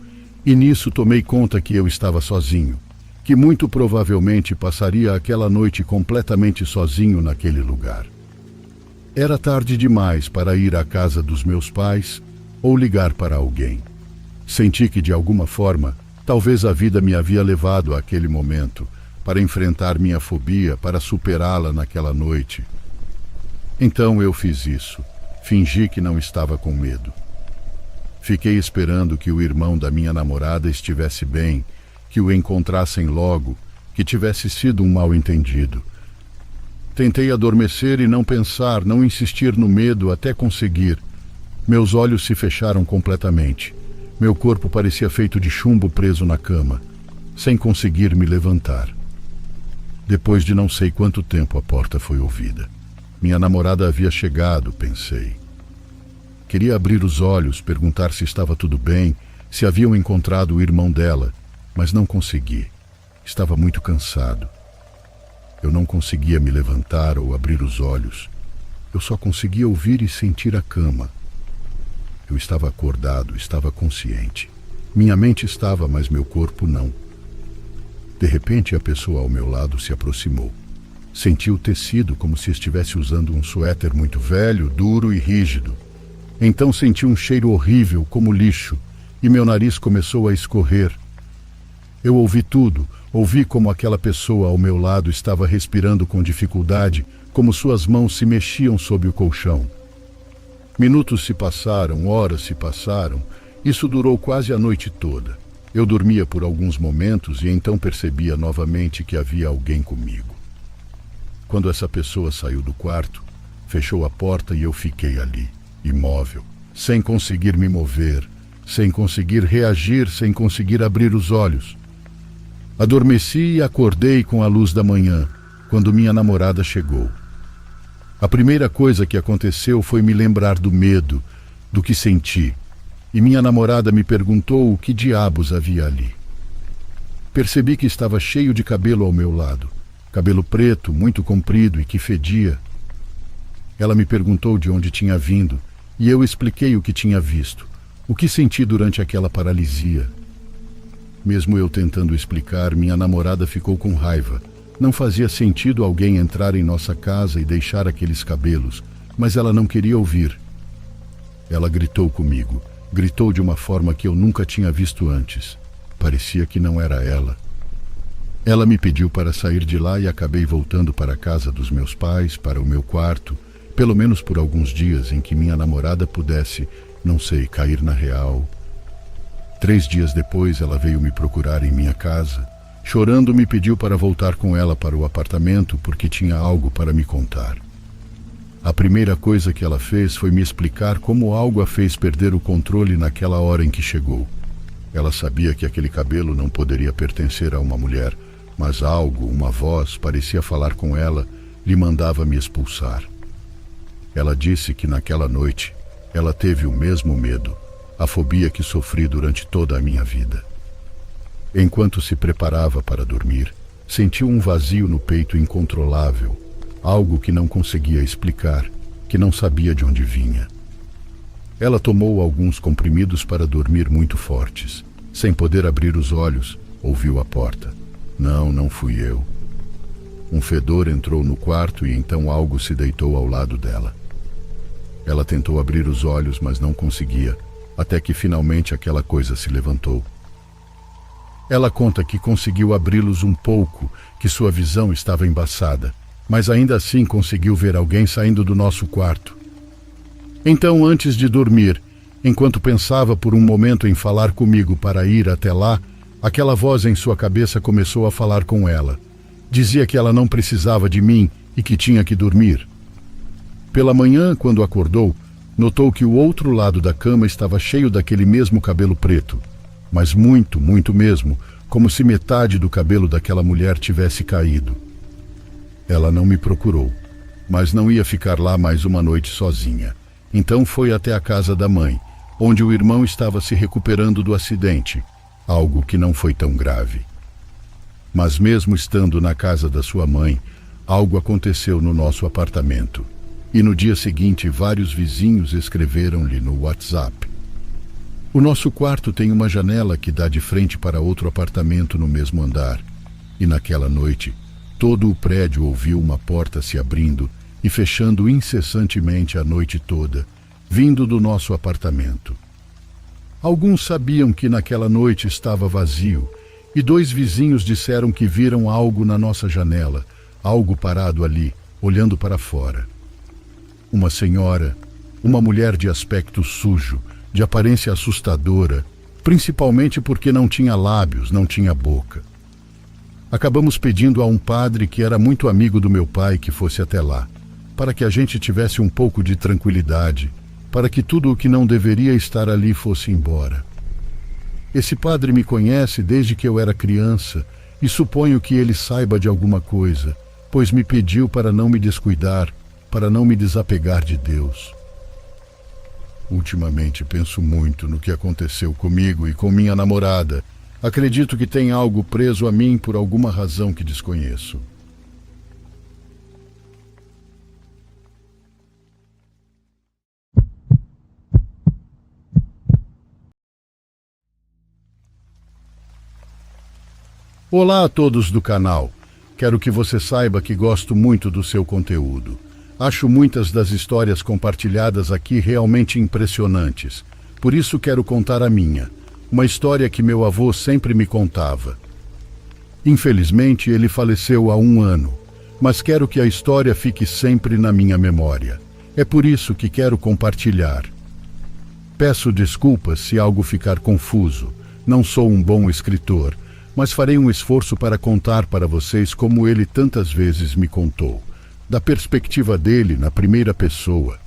e nisso tomei conta que eu estava sozinho, que muito provavelmente passaria aquela noite completamente sozinho naquele lugar. Era tarde demais para ir à casa dos meus pais ou ligar para alguém. Senti que, de alguma forma, talvez a vida me havia levado àquele momento, para enfrentar minha fobia, para superá-la naquela noite. Então eu fiz isso. Fingi que não estava com medo. Fiquei esperando que o irmão da minha namorada estivesse bem, que o encontrassem logo, que tivesse sido um mal-entendido. Tentei adormecer e não pensar, não insistir no medo até conseguir. Meus olhos se fecharam completamente. Meu corpo parecia feito de chumbo preso na cama, sem conseguir me levantar. Depois de não sei quanto tempo a porta foi ouvida. Minha namorada havia chegado, pensei. Queria abrir os olhos, perguntar se estava tudo bem, se haviam encontrado o irmão dela, mas não consegui. Estava muito cansado. Eu não conseguia me levantar ou abrir os olhos. Eu só conseguia ouvir e sentir a cama. Eu estava acordado, estava consciente. Minha mente estava, mas meu corpo não. De repente, a pessoa ao meu lado se aproximou. Senti o tecido como se estivesse usando um suéter muito velho, duro e rígido. Então senti um cheiro horrível, como lixo, e meu nariz começou a escorrer. Eu ouvi tudo, ouvi como aquela pessoa ao meu lado estava respirando com dificuldade, como suas mãos se mexiam sob o colchão. Minutos se passaram, horas se passaram, isso durou quase a noite toda. Eu dormia por alguns momentos e então percebia novamente que havia alguém comigo. Quando essa pessoa saiu do quarto, fechou a porta e eu fiquei ali, imóvel, sem conseguir me mover, sem conseguir reagir, sem conseguir abrir os olhos. Adormeci e acordei com a luz da manhã, quando minha namorada chegou. A primeira coisa que aconteceu foi me lembrar do medo, do que senti, e minha namorada me perguntou o que diabos havia ali. Percebi que estava cheio de cabelo ao meu lado, cabelo preto, muito comprido e que fedia. Ela me perguntou de onde tinha vindo, e eu expliquei o que tinha visto, o que senti durante aquela paralisia. Mesmo eu tentando explicar, minha namorada ficou com raiva. Não fazia sentido alguém entrar em nossa casa e deixar aqueles cabelos, mas ela não queria ouvir. Ela gritou comigo, gritou de uma forma que eu nunca tinha visto antes. Parecia que não era ela. Ela me pediu para sair de lá e acabei voltando para a casa dos meus pais, para o meu quarto, pelo menos por alguns dias em que minha namorada pudesse, não sei, cair na real. 3 dias depois ela veio me procurar em minha casa. Chorando, me pediu para voltar com ela para o apartamento porque tinha algo para me contar. A primeira coisa que ela fez foi me explicar como algo a fez perder o controle naquela hora em que chegou. Ela sabia que aquele cabelo não poderia pertencer a uma mulher, mas algo, uma voz, parecia falar com ela, lhe mandava me expulsar. Ela disse que naquela noite ela teve o mesmo medo, a fobia que sofri durante toda a minha vida. Enquanto se preparava para dormir, sentiu um vazio no peito incontrolável, algo que não conseguia explicar, que não sabia de onde vinha. Ela tomou alguns comprimidos para dormir muito fortes. Sem poder abrir os olhos, ouviu a porta. Não fui eu. Um fedor entrou no quarto e então algo se deitou ao lado dela. Ela tentou abrir os olhos, mas não conseguia, até que finalmente aquela coisa se levantou. Ela conta que conseguiu abri-los um pouco, que sua visão estava embaçada, mas ainda assim conseguiu ver alguém saindo do nosso quarto. Então, antes de dormir, enquanto pensava por um momento em falar comigo para ir até lá, aquela voz em sua cabeça começou a falar com ela. Dizia que ela não precisava de mim e que tinha que dormir. Pela manhã, quando acordou, notou que o outro lado da cama estava cheio daquele mesmo cabelo preto, mas muito, muito mesmo, como se metade do cabelo daquela mulher tivesse caído. Ela não me procurou, mas não ia ficar lá mais uma noite sozinha. Então foi até a casa da mãe, onde o irmão estava se recuperando do acidente, algo que não foi tão grave. Mas mesmo estando na casa da sua mãe, algo aconteceu no nosso apartamento. E no dia seguinte, vários vizinhos escreveram-lhe no WhatsApp. O nosso quarto tem uma janela que dá de frente para outro apartamento no mesmo andar. E naquela noite, todo o prédio ouviu uma porta se abrindo e fechando incessantemente a noite toda, vindo do nosso apartamento. Alguns sabiam que naquela noite estava vazio, e 2 vizinhos disseram que viram algo na nossa janela, algo parado ali, olhando para fora. Uma senhora, uma mulher de aspecto sujo, de aparência assustadora, principalmente porque não tinha lábios, não tinha boca. Acabamos pedindo a um padre que era muito amigo do meu pai que fosse até lá, para que a gente tivesse um pouco de tranquilidade, para que tudo o que não deveria estar ali fosse embora. Esse padre me conhece desde que eu era criança e suponho que ele saiba de alguma coisa, pois me pediu para não me descuidar, para não me desapegar de Deus. Ultimamente penso muito no que aconteceu comigo e com minha namorada. Acredito que tem algo preso a mim por alguma razão que desconheço. Olá a todos do canal. Quero que você saiba que gosto muito do seu conteúdo. Acho muitas das histórias compartilhadas aqui realmente impressionantes. Por isso quero contar a minha, uma história que meu avô sempre me contava. Infelizmente, ele faleceu há 1 ano, mas quero que a história fique sempre na minha memória. É por isso que quero compartilhar. Peço desculpas se algo ficar confuso. Não sou um bom escritor, mas farei um esforço para contar para vocês como ele tantas vezes me contou, da perspectiva dele na primeira pessoa.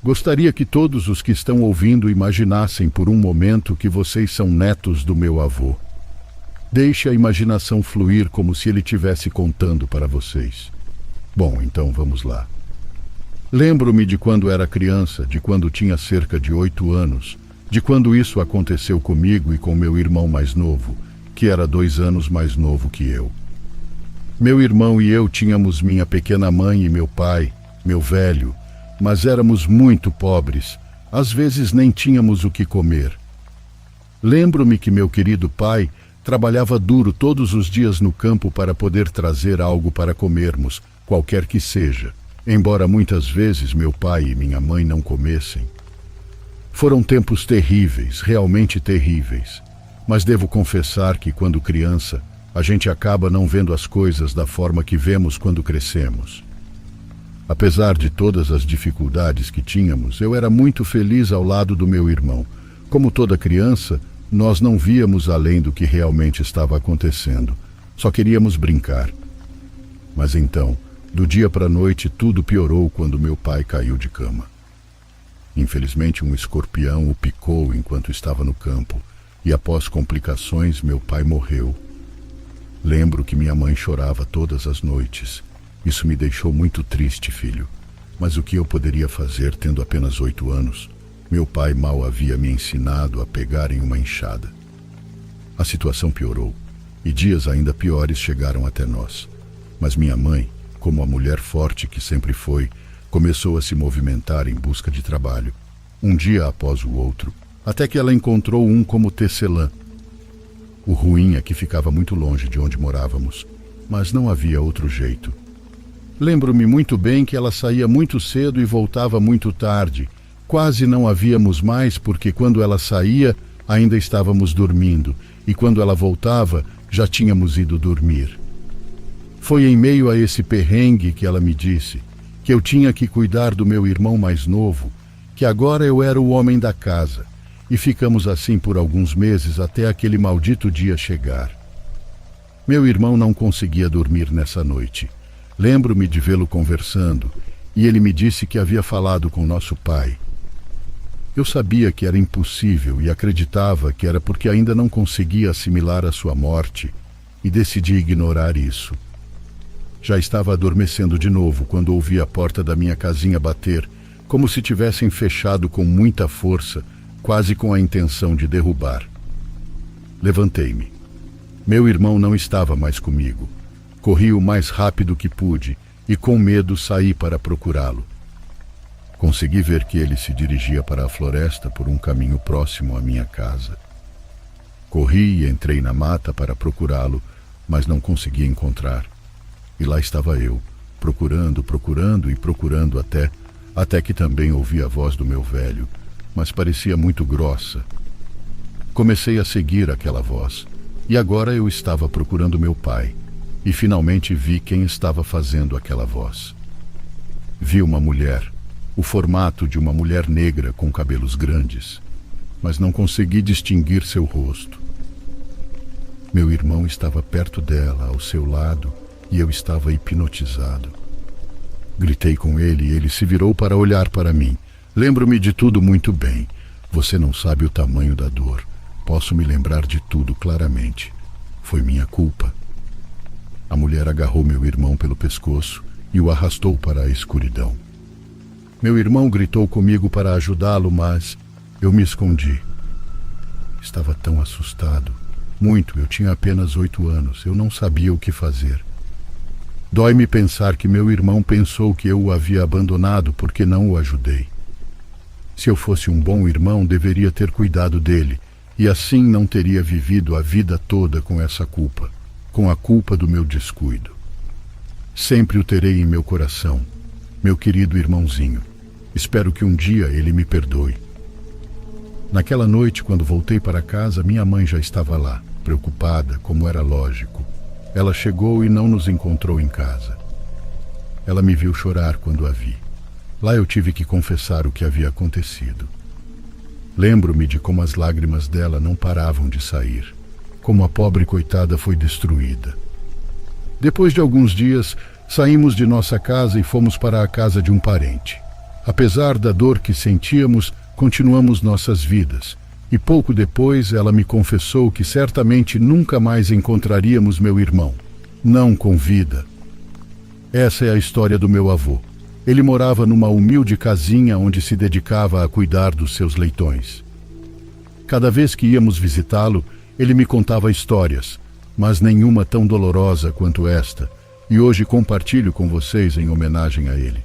Gostaria que todos os que estão ouvindo imaginassem por um momento que vocês são netos do meu avô. Deixe a imaginação fluir como se ele estivesse contando para vocês. Bom, então vamos lá. Lembro-me de quando era criança, de quando tinha cerca de 8 anos, de quando isso aconteceu comigo e com meu irmão mais novo, que era 2 anos mais novo que eu. Meu irmão e eu tínhamos minha pequena mãe e meu pai, meu velho, mas éramos muito pobres, às vezes nem tínhamos o que comer. Lembro-me que meu querido pai trabalhava duro todos os dias no campo para poder trazer algo para comermos, qualquer que seja, embora muitas vezes meu pai e minha mãe não comessem. Foram tempos terríveis, realmente terríveis, mas devo confessar que quando criança, a gente acaba não vendo as coisas da forma que vemos quando crescemos. Apesar de todas as dificuldades que tínhamos, eu era muito feliz ao lado do meu irmão. Como toda criança, nós não víamos além do que realmente estava acontecendo. Só queríamos brincar. Mas então, do dia para a noite, tudo piorou quando meu pai caiu de cama. Infelizmente, um escorpião o picou enquanto estava no campo, e após complicações, meu pai morreu. Lembro que minha mãe chorava todas as noites. Isso me deixou muito triste, filho. Mas o que eu poderia fazer tendo apenas 8 anos? Meu pai mal havia me ensinado a pegar em uma enxada. A situação piorou, e dias ainda piores chegaram até nós. Mas minha mãe, como a mulher forte que sempre foi, começou a se movimentar em busca de trabalho, um dia após o outro, até que ela encontrou um como tecelã. O ruim é que ficava muito longe de onde morávamos, mas não havia outro jeito. Lembro-me muito bem que ela saía muito cedo e voltava muito tarde. Quase não a víamos mais porque quando ela saía, ainda estávamos dormindo, e quando ela voltava, já tínhamos ido dormir. Foi em meio a esse perrengue que ela me disse que eu tinha que cuidar do meu irmão mais novo, que agora eu era o homem da casa, e ficamos assim por alguns meses até aquele maldito dia chegar. Meu irmão não conseguia dormir nessa noite. Lembro-me de vê-lo conversando, e ele me disse que havia falado com nosso pai. Eu sabia que era impossível e acreditava que era porque ainda não conseguia assimilar a sua morte, e decidi ignorar isso. Já estava adormecendo de novo quando ouvi a porta da minha casinha bater, como se tivessem fechado com muita força, quase com a intenção de derrubar. Levantei-me. Meu irmão não estava mais comigo. Corri o mais rápido que pude e, com medo, saí para procurá-lo. Consegui ver que ele se dirigia para a floresta por um caminho próximo à minha casa. Corri e entrei na mata para procurá-lo, mas não consegui encontrar. E lá estava eu, procurando e procurando até que também ouvi a voz do meu velho, mas parecia muito grossa. Comecei a seguir aquela voz, e agora eu estava procurando meu pai. E finalmente vi quem estava fazendo aquela voz. Vi uma mulher, o formato de uma mulher negra com cabelos grandes, mas não consegui distinguir seu rosto. Meu irmão estava perto dela, ao seu lado, e eu estava hipnotizado. Gritei com ele e ele se virou para olhar para mim. Lembro-me de tudo muito bem. Você não sabe o tamanho da dor. Posso me lembrar de tudo claramente. Foi minha culpa. A mulher agarrou meu irmão pelo pescoço e o arrastou para a escuridão. Meu irmão gritou comigo para ajudá-lo, mas eu me escondi. Estava tão assustado. Muito, eu tinha apenas 8 anos. Eu não sabia o que fazer. Dói-me pensar que meu irmão pensou que eu o havia abandonado porque não o ajudei. Se eu fosse um bom irmão, deveria ter cuidado dele, e assim não teria vivido a vida toda com essa culpa. Com a culpa do meu descuido. Sempre o terei em meu coração, meu querido irmãozinho. Espero que um dia ele me perdoe. Naquela noite, quando voltei para casa, minha mãe já estava lá, preocupada, como era lógico. Ela chegou e não nos encontrou em casa. Ela me viu chorar quando a vi. Lá eu tive que confessar o que havia acontecido. Lembro-me de como as lágrimas dela não paravam de sair. Como a pobre coitada foi destruída. Depois de alguns dias, saímos de nossa casa e fomos para a casa de um parente. Apesar da dor que sentíamos, continuamos nossas vidas. E pouco depois ela me confessou que certamente nunca mais encontraríamos meu irmão. Não com vida. Essa é a história do meu avô. Ele morava numa humilde casinha onde se dedicava a cuidar dos seus leitões. Cada vez que íamos visitá-lo, ele me contava histórias, mas nenhuma tão dolorosa quanto esta, e hoje compartilho com vocês em homenagem a ele.